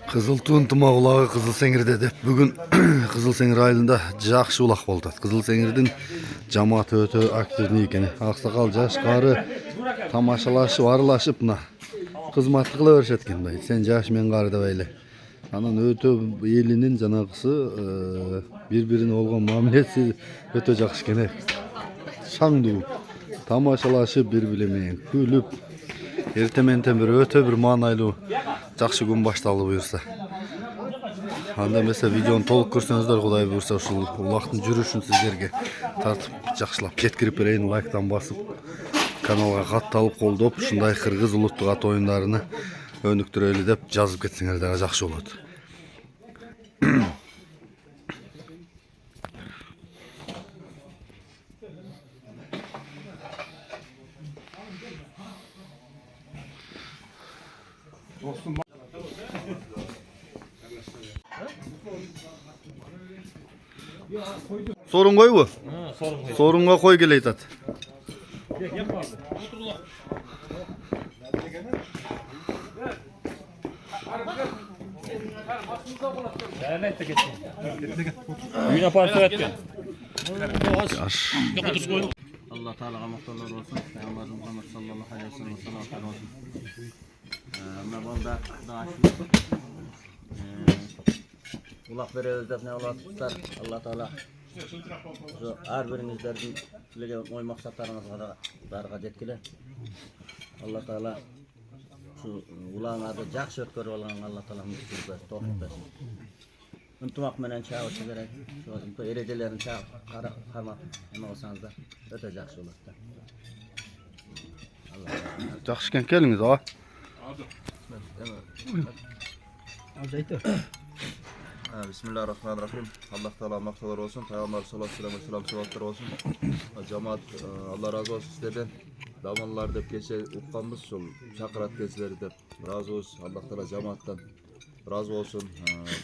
Kızıltuğun tımağulağı Kızılsengir'de dep bugün Kızılsengir ayılında жақсы улақ болды. Kızılsengir'дің жамааты өте активный екен. Ақсақал жашқары тамашалашып, аралашып мына қызмат қыла беришет экен бай. Сен жаш мен қары деп айлы. Анан өте элинин жанагысы бири-бирине болгон мамилеси өте жакшы экен. Шаңдуу тамашалашып, бири-бири менен күлүп, эртементен бери өтө бир маанайлуу жақсы күн башталды буюрса. Анда mesela videonu толук көрсөңүздөр, Кудай буюрса, ушул улактын жүрүшүн сиздерге тартып жакшылап жеткирип берейин. Лайктан басып, каналга катталып, колдоп, ушундай кыргыз улуттук ат оюндарыны өнүктүрөлү деп жазып кетсеңер дагы жакшы болот. Sorun koy bu. Sorunga koy geleyt at. Үйüne parça etken. Allah Teala'ya muhtarlar olsun. Peygamberimiz Muhammed sallallahu aleyhi ve sellem salatlar olsun. Mevanda daha ulaq veririz dep ne olar tutar. Allah Teala şu her birinizlerden tilegen oy maksatlarınızga da darga jetkile. Allah Teala şu ulağın adı jakşı ötkөрüp algan Allah Teala müşkürbe tawfik bersin. Ынтымақ менен чабышы керек. Şu erejelerini кармап эме болсаңыздар өтө жакшы болот да. Жакшы экен, келиңиз ага. Bismillahirrahmanirrahim. Allah Teala maksalar olsun. Peygamber sallallahu aleyhi ve sellem sıfatları olsun. Cemaat Allah razı olsun sizlerden. Damanlar dep geçe uqqanбыз şol çakırat keçileri dep razı olsun. Allah Teala cemaattan razı olsun.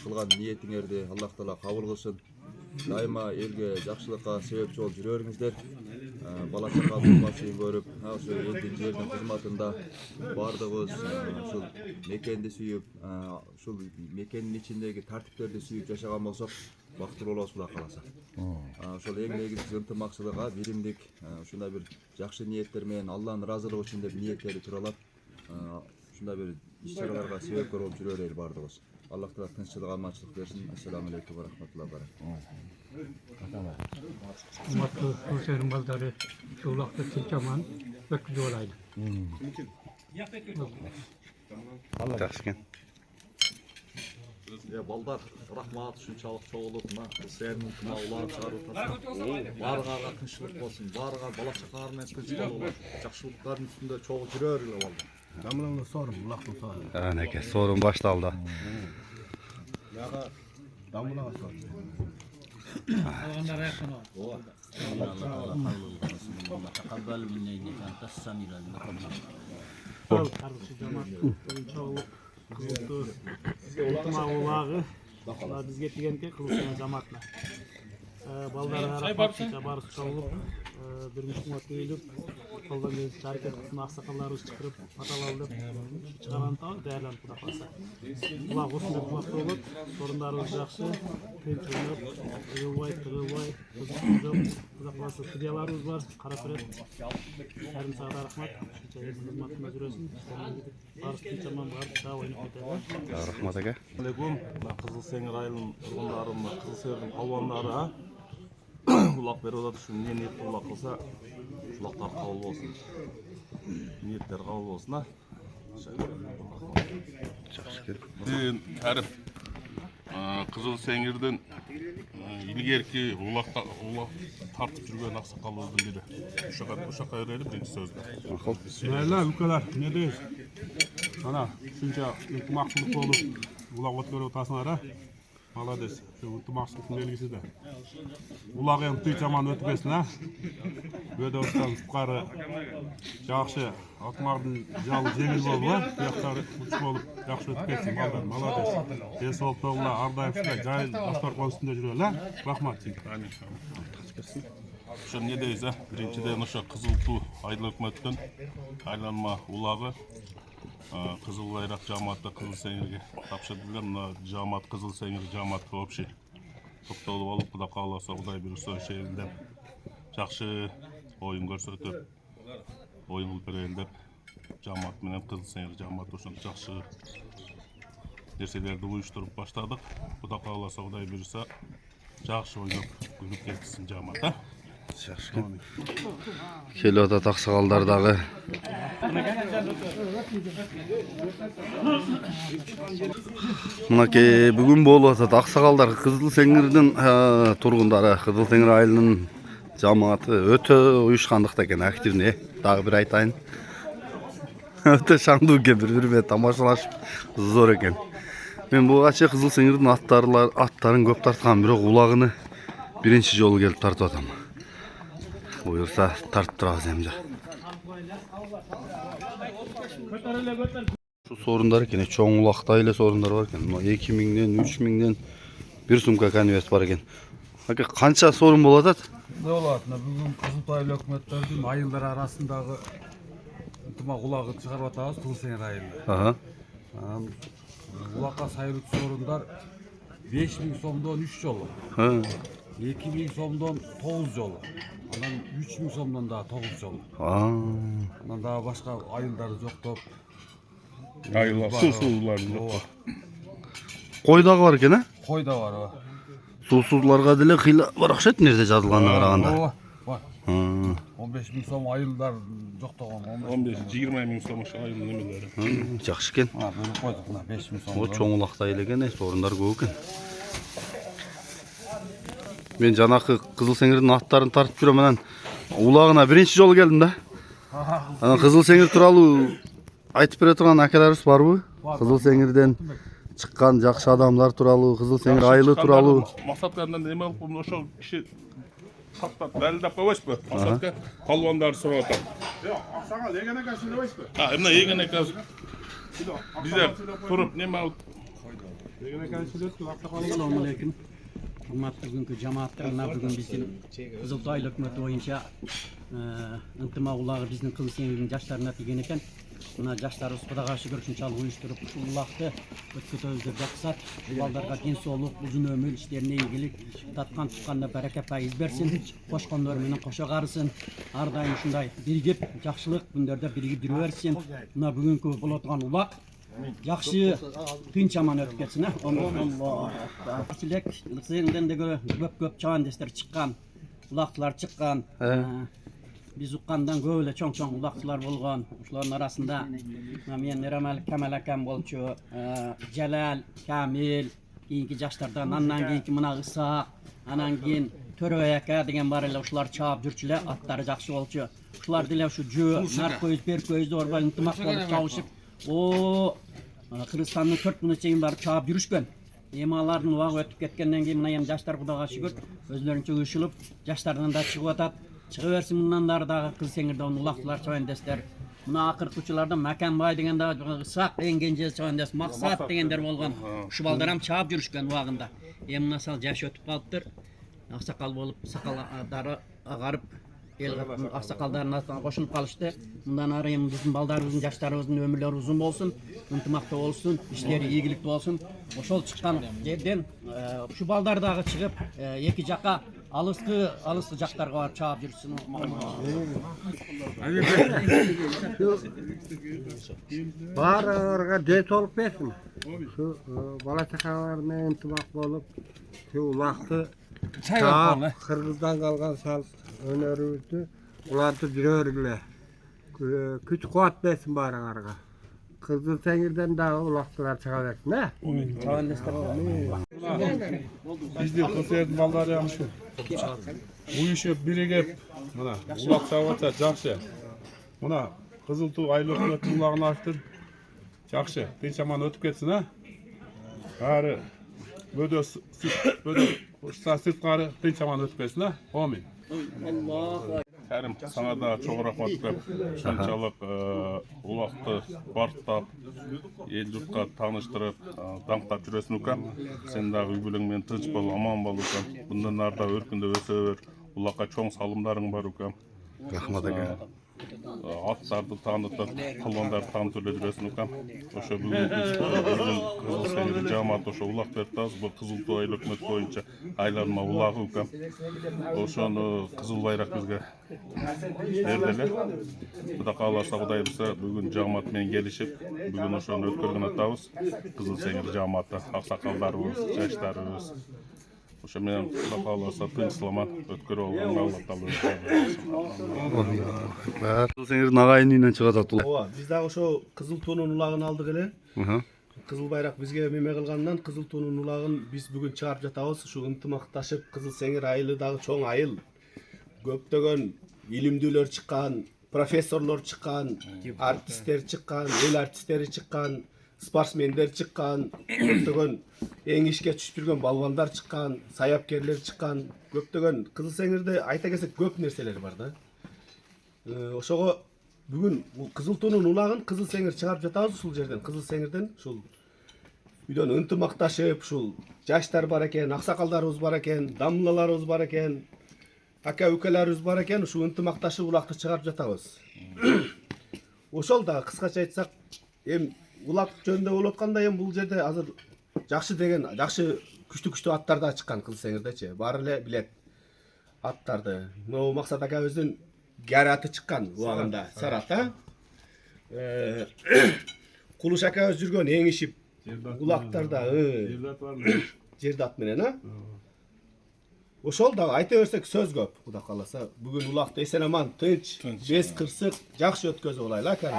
Kılgan niyetiңерди Allah Teala kabul kılsın. Daima elge jakşılıkka sebepçi olup жүрөрүңүздөр. Bala çaqa bulmasını görüp, şu eldin жердин kızmatında bardığız, şu mekendi suyup, şu mekenin içindeki tartiplerdi suyup yaşagan bolsok, baktır olası Kula kalasa. Şol eң негизги ынтымакчылыкка, биримдик, şunda bir jakşı niyetler менен Allah'ın razılığı için de niyetleri turalap, şunda bir iş-çaralarga sebepkör olup жүрөр bardığız. Allah Teala tinchlik, amançılık bersin. Assalamu alaykum ve rahmetullahi ve berekatuhu. Hurmatly Kızılsengir baldary, şu ulaqda tinchaman ötküzüp olaydı. Жакшы экен. Балдар, рахмат, шунчалык чогулуп, Кызылсеңирдин тымауларын чыгарып атасың. Барыга тынччылык болсун, барыга бала чакалар менен тынччылык болот. Жакшылыктардын үстүндө чогуу жүрөр эле балдар. Damlığını sorun, ulaqını sorun. Aneke, sorun baştaldı. Yağı damlığına sorun. Allah Teala hayırlı olsun. Allah takabbal minna innaka entas samiul alim. Kardeşi cemaat, çoğu kızıltı, ulağı, bizge tigenke Kızılsengir cemaatla. Baldarına rahmat, barısı çoğulup, bir müşkümat deyilip, koldan gelip hareket kısmı aksakallarımız çıkırıp atalalım çıkaran da değerlenip kudaklansa. Ulaq osunda kumakta olup, sorunlarımız jakşı, tinç oynap, ığılbay, tığılbay, kudaklansa studiyalarımız var, Karapüret, yarım saata rahmat, hizmatına жүрөсүн, barısı tinçaman barıp daha oynap ketelim. Rahmat aka. Алейкум, Кызылсеңир айылынын тургундары, Кызылсеңирдин палвандары, улак берип атат, ушу эмне ниет улак кылса, улактар кабыл болсун. Ниеттер кабыл болсун, а. Жакшы экен. Кәріп Кызылсеңирдин илгерки улак тартып жүргөн аксакалыбыздын бири. Ушака берели биринчи сөздү. Değerli ülkeler, ne deyiz? Ana, şunca ынтымактуулук болуп, улак өткөрүп атасыңар, а? Молодец. Şu ынтымактуулуктун белгиси да. Улак эми тыйчаман өтпөсүн, а? Өдө устан кары жакшы атмардын жалы жеңил болуп, а? Бияктары уч болуп, жакшы өтпөсүн балдар. Молодец. Ден соолуктугуңар ар дайым ушундай жайыл баштар кол үстүндө жүрөлү, а? Рахмат сизге. Ошо не дейбиз, биринчиден ошо Кызыл Туу айыл өкмөттөн айланма улагы Кызыл Байрак жамааты Кызыл Сеңирге тапшырылган. Мына жамаат Кызыл Сеңир жамааты общий топтолуп алып, Кудай кааласа, Кудай буйруса ошол элдер жакшы оюн көрсөтүп, оюн кылып берели деп жамаат менен Кызыл Сеңир жамааты ошентип жакшы нерселерди уюштуруп баштадык. Кудай кааласа, Кудай буйруса жакшы ойноп күнүп кетсин жамаат. Келип атат аксакалдар дагы. Мынакей бүгүн болуп атат аксакалдар Кызыл Сеңирдин тургундары, Кызыл Сеңир айылынын жамааты өтө уюшкандыкта экен, активный. Дагы бир айтайын. Өтө шаңдуу экен, бири-бири менен тамашалашып зор экен. Мен буга чейин Кызыл Сеңирдин аттарын көп тарткам, бирок улагыны биринчи жолу келип тартып атам. Буюрса тартып турабыз эми. Şu sorunlar eкен, чоң улакта эле sorunlar бар экен. 2000ден, 3000ден бир сумка конверт бар экен. Ака канча sorun болуп атат? Ne olar? Bugün Kızıltaylı hükümetlerinin ayıllar arasındaki ıntımақ ulagı çıkarıp atağız Kızıl Sengir ayıldı. Aha. Ulakka sayılık sorunlar 5000 somdan 3 yolu. Ha. 2000 somdan 9 yolu. Ondan 3000 somdan daha 9 yolu. Aa. Ondan daha başka ayılları yoktop. Ayıllar, susuzlar yok. Koy dagı бар экен, а? Koy da var o. Susuzlarga деле кыйла бар окшойт нерде жазылганына караганда. Var. 15.000 som ayıllar yoktoğun. 15-20 миң сом айыл немелери. Жакшы экен. Ha böyle koyduk buna 5.000 som. О чоң улакта эле экен, sorunlar көп экен. Мен жанакы Кызыл Сеңирдин аттарын тартып жүрөм, анан улагына биринчи жолу келдим да. Анан Кызыл Сеңир тууралуу айтып бере турган акаларыбыз барбы? Кызыл Сеңирден чыккан жакшы адамдар тууралуу, Кызыл Сеңир айылы тууралуу. Максаткардан неме кылып, ошол киши тактап далилдеп койбойсузбу? Максатка палвандарды сурап атат. Жок, сага эгене кашын дебейсизби? Эмне эгене каш? Биздер туруп неме алып Assalamu alaikum. Hurmatly bugünkü jamaatlarına bugün bizim Kızıltay hökümeti boyunca ынтымақ улағы біздің Кызыл Сеңирдин жаштарына тийген экен. Мына жаштарыбыз Кудайга шүгүр ушунчалык уюштуруп ушул улакты өткөтөбүз деп жаксат. Балдарга ден соолук, узун өмүр, иштерине ийгилик, таткан тутканда барака пайыз берсин, кошкондор менен кошо карысын. Ар дайым ушундай биригип, жакшылык күндөрдө биригип жүрө берсин. Мына бүгүнкү боло турган улак жакшы тынч аман өтүп кетсин, а. Аллах. Кичилек сенден де көп чабандестер чыккан, улактылар чыккан. Биз уккандан көп эле чоң улактылар болгон. Ушулардын арасында мен Нерамал Камал акам болчу, Жалал, Камил, кийинки жаштардан, андан кийинки мына Ысаак, анан кийин Төрөбай ака деген бар эле, ушулар чаап жүрчү эле, аттары жакшы болчу. Ушулар деле ушу жөө, наркөз, беркөздү орбай ынтымак болуп чабышып, Кыргызстандын 4 күнү чейин барып чаап жүрүшкөн. Эми алардын убагы өтүп кеткенден кийин мына эми жаштар Кудайга шүгүр өзлөрүнчө уюшулуп, жаштардан да чыгып атат. Чыга берсин мындан дагы Кызыл Сеңирден улактылар чабандестер. Мына акыркычылардан Маканбай деген да Ысаак деген кенже чабандес, Максат дегендер болгон. Ушу балдар ham чаап жүрүшкөн убагында. Эми мына сал жаш өтүп калыптыр. Аксакал болуп, сакалдары агарып, эл аксакалдардын атына кошулуп калышты. Мындан ары эми биздин балдарыбыздын, жаштарыбыздын өмүрлөрү узун болсун, ынтымактуу болсун, иштери ийгиликтүү болсун. Ошол чыккан жерден ушу балдар дагы чыгып, эки жака алыскы жактарга барып чаап жүрсүн. Баарыга дет болуп берсин. Şu bala çakalar menен ынтымак болуп, şu ulakты Kırgızdan kalgan sal önörübüzdü. Ulardı жүрөрүлө. Күч кубат берсин баарыңарга. Кызыл Сеңирден дагы улактылар чыга берсин, а? Bizde Kızıltay'ın balları yapmış. Uyuşup birigip, mına ulak çabata jakşı. Mına Kızıltay ayыл өкмөттүн улagын açtır. Jakşı. Tinç aman ötüp ketsin, ha? Bari bödö sırtqары tinç aman ötüp ketsin, ha? Amin. Кәрім, саңа да чоң рахмат деп, шанчалык улакты барктап, эл журтка тааныштырып, даңктап жүрөсүң экен. Сен дагы үй бүлөң менен тынч бол, аман бол экен. Мындан ары да өркүндөп өсө бер. Ulakka çoğun salımlarың бар ukam. Rahmat aka. Аттарды танытып, кылгандарды танытып жүрөсүң ukam. Ошо бүгүн Кызыл Сеңир жамааты ошо улак берип атабыз. Бул Кызыл Туу айыл өкмөт боюнча айланма улагы ukam. Ошону Кызыл байрак бизге берди эле. Кудай кааласа, Кудай буйрса бүгүн жамаат менен келишип, бүгүн ошону өткөргөн атабыз. Кызыл Сеңир жамааты, аксакалдарыбыз, жаштарыбыз. Ошо менен Кудай кааласа тынчсызламан өткөрүп алганга Алла таала Кызыл Сеңирдин агайын үйүнөн чыгып атат улак. Ооба, биз дагы ошо Кызыл туунун улагын алдык эле. Кызыл байрак бизге меме кылгандан Кызыл туунун улагын биз бүгүн чыгарып жатабыз. Ушу ынтымакташып Кызыл Сеңир айылы дагы чоң айыл. Көптөгөн илимдүүлөр чыккан, профессорлор чыккан, артисттер чыккан, эл артисттери чыккан, спортсмендер чыккан, көптөгөн эң ишке түшүп жүргөн балбандар чыккан, саяпкерлер чыккан, көптөгөн Кызыл Сеңирде айта келсек көп нерселер бар да. Ошого бүгүн Кызыл туунун улагын Кызыл Сеңир чыгарып жатабыз ушул жерден. Кызыл Сеңирден ушул үйдөн ынтымакташып, ушул жаштар бар экен, аксакалдарыбыз бар экен, дамлаларыбыз бар экен, ака укаларыбыз бар экен, ушул ынтымакташып улакты чыгарып жатабыз. Ошол да кыскача айтсак, эми улак жөнүндө болуп атканда эми бул жерде азыр жакшы деген, жакшы күчтүү аттар да чыккан Кызыл Сеңирдечи. Баары эле билет аттарды. Могу Максат акабыздын гәр аты чыккан убагында, Сарат, Кулуш акабыз жүргөн эң ишип улактарда, жердат менен, Ошол да айта берсек сөз көп, Кудай кааласа. Бүгүн улакты эсен аман, тынч, бес кырсык жакшы өткөзүп алайлы, Карим.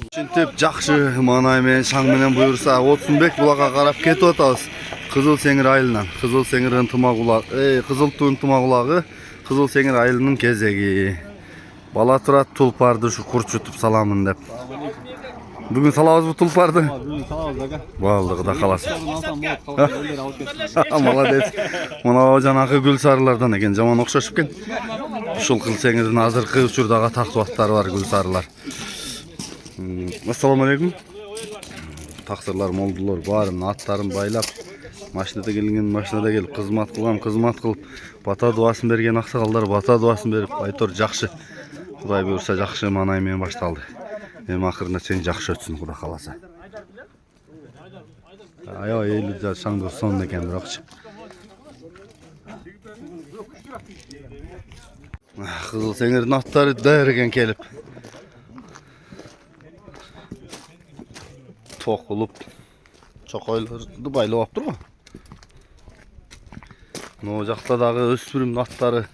Ушинтип жакшы маанай менен, шаң менен буйрса, Отсунбек булакка карап кетип атабыз. Кызыл Сеңир айылынан, Кызыл Сеңир ынтымак улагы, Кызыл Туу ынтымак улагы, Кызыл Сеңир айылынын кезеги. Бала турат тулпарды ушу курчутуп саламын деп. Бүгүн салабызбы тулпарды? Бүгүн салабыз ага. Балды, Кудай кааласа. Молодец. Мына жанагы гүл сарылардан экен, жаман окшошуп экен. Ушул Кызыл Сеңирдин азыркы учурдагы тактуу аттары бар, гүл сарылар. Ассаламу алейкум. Тақсырлар, молдулар, барын аттарын байлап, машинада келген, машинада келип, кызмат кылып, бата дуасын берген аксакалдар бата дуасын берип, айтор жакшы. Кудай буйрса жакшы маанай менен башталды. Эми акырында сен жакшы өтсүн, Кудай кааласа. Аябай элүү шаңдуу сон экен бирокчу. Кызыл Сеңирдин аттары даяр экен келип. Токулуп, чокойлорду байлап алыптыр го. Могу жакта дагы өспүрүмдүн аттары.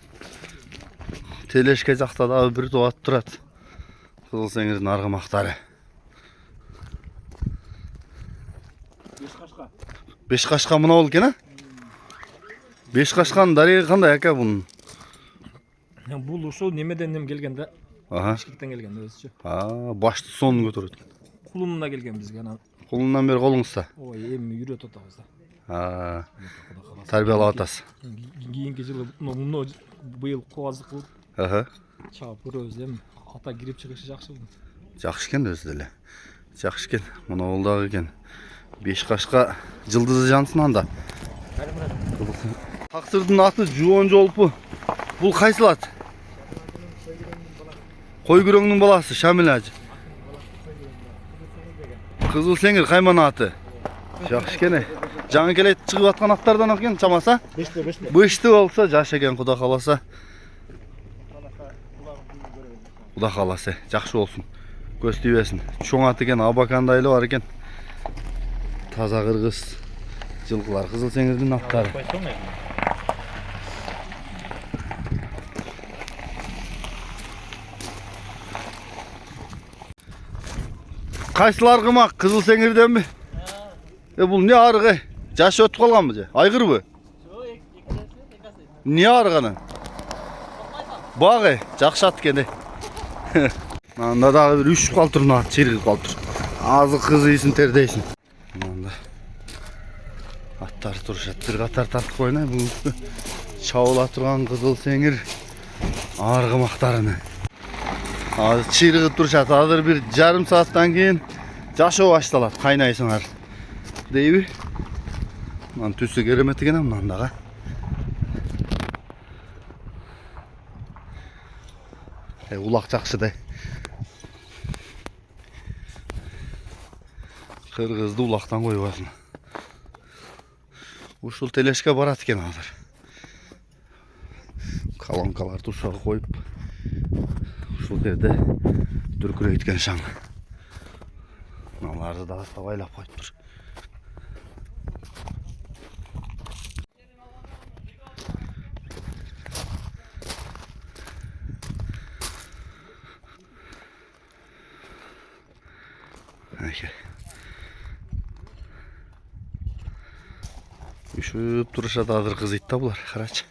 Телешке жакта дагы бир топ ат турат. Кызыл Сеңирдин аргымактары. Беш кашка мына бол экен, Беш кашканын дареги кандай ака бунун? Бул ушул немеден келген да. Бишкектен келген өзүчү. Башты сонун көтөрөт. Кулунда келген бизге анан. Кулундан бери колуңузда. Ой, эми үйрөтүп атабыз да. Тарбиялап атасыз. Кийинки жылы муну быйыл кубаздык кылып чаап көрөбүз эми. Ата кирип чыгышы жакшы бул. Жакшы экен өзү эле. Жакшы экен. Мына бул дагы экен. Беш кашка жылдызы жансын анда. Тактырдын аты Жуон Жолпу. Бул кайсыл ат? Кой күрөңнүн баласы Шамил ажы. Кызыл Сеңир кайман аты. Жакшы экен. Жаңы келет чыгып аткан аттардан экен чамаса? Бышты болсо жаш экен, Кудай кааласа. Кудай кааласа, жакшы болсун. Көз тийбесин. Чоң ат экен, абакандайлы бар экен. Таза кыргыз жылкылар, Кызыл Сеңирдин аттары. Кайсыл аргымак, Кызыл Сеңирденби? Бул не аргы? Жашы өтүп калганбы же? Айгырбы? Не арганы? Багы, жакшы ат экен. Анда дагы бир үшүп калыптыр, мына чиригип калыптыр. Азы кызыйсың, тердейсиң. Мында аттар турушат, бир катар тартып коюна. Бул чабыла турган Кызыл Сеңир аргымактарыны. Азыр чиригип турушат. Азыр бир жарым сааттан кийин жашоо башталат. Кайнайсыңар. Дейби? Мына түсү керемет экен мындагы. Ulak jakşı da. Kırgızdı ulaktan koyuyorsun. Uşul teleşke barat eken hazır. Kalankalar tuşağı koyup uşul yerde dürküreytken şan. Nalarda daha savaylap koyuptur. Peki. Üşüp duruşa dağdır kız itti bular. Karaç.